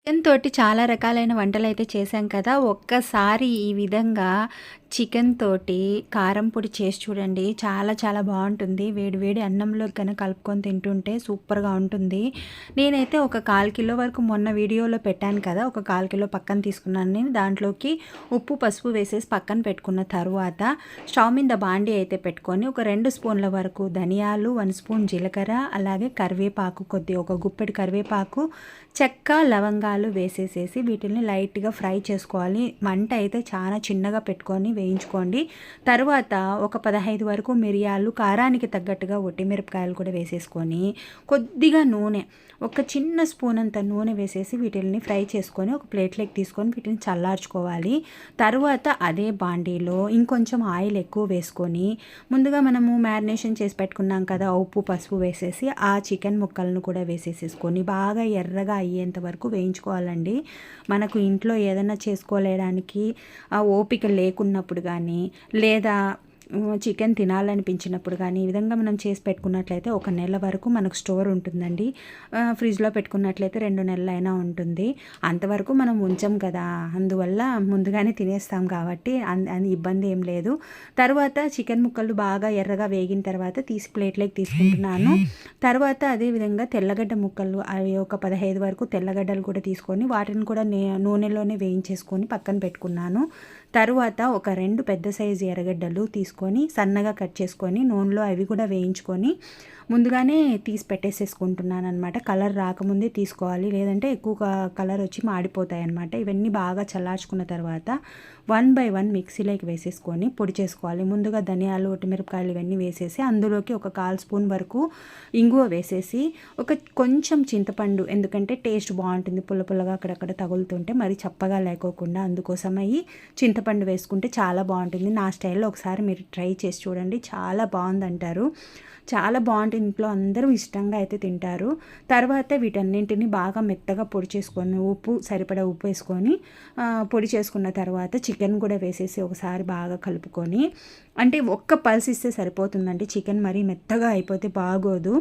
Chicken తోటి చాలా రకాలైన వంటలైతే చేశాం కదా! ఒక్కసారి ఈ విధంగా చికెన్ తోటి కారం పొడి చేసి చూడండి. చాలా చాలా బావుంటుంది. వేడి వేడి అన్నంలోకి గనక కలుపుకొని తింటుంటే సూపర్‌గా ఉంటుంది. నేనైతే ఒక 1/4 కిలో వరకు మొన్న వీడియోలో పెట్టాను కదా! ఒక 1/4 కిలో పక్కన తీసుకున్నాను నేను. దాంట్లోకి ఉప్పు, పసుపు వేసేసి పక్కన పెట్టుకున్న తరువాత స్టవ్ మీద బాండీ అయితే పెట్టుకొని ఒక 2 స్పూన్ల వరకు ధనియాలు, 1 స్పూన్ జీలకర్ర, అలాగే కరివేపాకు కొద్దిగా ఒక గుప్పెడు కరివేపాకు, చెక్క, లవంగాలు వేసేసేసి వీటిల్ని లైట్‌గా ఫ్రై చేసుకోవాలి. మంట అయితే చాలా చిన్నగా పెట్టుకొని వేయించుకోండి. తరువాత ఒక 15 వరకు మిరియాలు, కారానికి తగ్గట్టుగా ఒట్టిమిరపకాయలు కూడా వేసేసుకొని, కొద్దిగా నూనె, ఒక చిన్న స్పూన్ అంత నూనె వేసేసి వీటిల్ని ఫ్రై చేసుకొని ఒక ప్లేట్‌లోకి తీసుకొని వీటిని చల్లార్చుకోవాలి. తరువాత అదే బాండీలో ఇంకొంచెం ఆయిల్ ఎక్కువ వేసుకొని, ముందుగా మనము మ్యారినేషన్ చేసి పెట్టుకున్నాం కదా! ఉప్పు, పసుపు వేసేసి ఆ చికెన్ ముక్కలను కూడా వేసేసేసుకొని బాగా ఎర్రగా అయ్యేంత వరకు వేయించుకోవాలండి. మనకు ఇంట్లో ఏదైనా చేసుకోలేడానికి ఓపిక లేకున్నప్పుడు కానీ, లేదా చికెన్ తినాలనిపించినప్పుడు కానీ, ఈ విధంగా మనం చేసి పెట్టుకున్నట్లయితే ఒక నెల వరకు మనకు స్టోర్ ఉంటుందండి. ఫ్రిడ్జ్‌లో పెట్టుకున్నట్లయితే 2 నెలలైనా ఉంటుంది. అంతవరకు మనం ఉంచం కదా! అందువల్ల ముందుగానే తినేస్తాం కాబట్టి ఇబ్బంది ఏం లేదు. తరువాత చికెన్ ముక్కలు బాగా ఎర్రగా వేగిన తర్వాత తీసి ప్లేట్‌లోకి తీసుకుంటున్నాను. తర్వాత అదే విధంగా తెల్లగడ్డ ముక్కలు అవి ఒక 15 వరకు తెల్లగడ్డలు కూడా తీసుకొని వాటిని కూడా నూనెలోనే వేయించేసుకొని పక్కన పెట్టుకున్నాను. తరువాత ఒక 2 పెద్ద సైజు ఎర్రగడ్డలు తీసుకొని సన్నగా కట్ చేసుకొని నూనెలో అవి కూడా వేయించుకొని ముందుగానే తీసి పెట్టేసేసుకుంటున్నాననమాట. కలర్ రాకముందే తీసుకోవాలి, లేదంటే ఎక్కువ కలర్ వచ్చి మాడిపోతాయి అన్నమాట. ఇవన్నీ బాగా చల్లార్చుకున్న తర్వాత 1 బై 1 మిక్సీలోకి వేసేసుకొని పొడి చేసుకోవాలి. ముందుగా ధనియాలు, ఒట్టిమిరపకాయలు ఇవన్నీ వేసేసి అందులోకి ఒక 1/4 స్పూన్ వరకు ఇంగువ వేసేసి కొంచెం చింతపండు, ఎందుకంటే టేస్ట్ బాగుంటుంది పుల్ల పుల్లగా అక్కడక్కడ తగులుతుంటే మరి చప్పగా లేకోకుండా, అందుకోసమై చింతపండు వేసుకుంటే చాలా బాగుంటుంది. నా స్టైల్లో ఒకసారి మీరు ట్రై చేసి చూడండి, చాలా బాగుందంటారు. చాలా బాగుంటుంది, ఇంట్లో అందరూ ఇష్టంగా అయితే తింటారు. తర్వాత వీటన్నింటిని బాగా మెత్తగా పొడి చేసుకొని సరిపడా ఉప్పు వేసుకొని పొడి చేసుకున్న తర్వాత చికెన్ కూడా వేసేసి ఒకసారి బాగా కలుపుకొని, అంటే ఒక్క పల్స్ ఇస్తే సరిపోతుందండి. చికెన్ మరీ మెత్తగా అయిపోతే బాగోదు.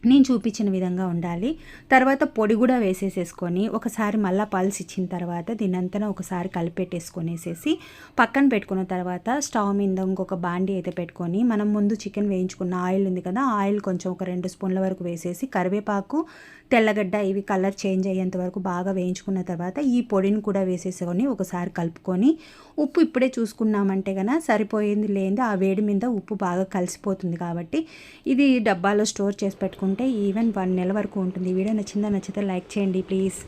నేను చూపించిన విధంగా ఉండాలి. తర్వాత పొడి కూడా వేసేసేసుకొని ఒకసారి మళ్ళీ పల్స్ ఇచ్చిన తర్వాత దీనంతా ఒకసారి కలిపెట్టేసుకొనేసేసి పక్కన పెట్టుకున్న తర్వాత స్టవ్ మీద ఇంకొక బాండీ అయితే పెట్టుకొని మనం ముందు చికెన్ వేయించుకున్న ఆయిల్ ఉంది కదా, ఆయిల్ కొంచెం ఒక 2 స్పూన్ల వరకు వేసేసి కరివేపాకు, తెల్లగడ్డ ఇవి కలర్ చేంజ్ అయ్యేంత వరకు బాగా వేయించుకున్న తర్వాత ఈ పొడిని కూడా వేసేసుకొని ఒకసారి కలుపుకొని, ఉప్పు ఇప్పుడే చూసుకున్నామంటే కనుక సరిపోయింది, లేదు ఆ వేడి మీద ఉప్పు బాగా కలిసిపోతుంది. కాబట్టి ఇది డబ్బాలో స్టోర్ చేసి పెట్టుకుంటే ఈవెన్ 1 నెల వరకు ఉంటుంది. ఈ వీడియో నచ్చితే లైక్ చేయండి ప్లీజ్.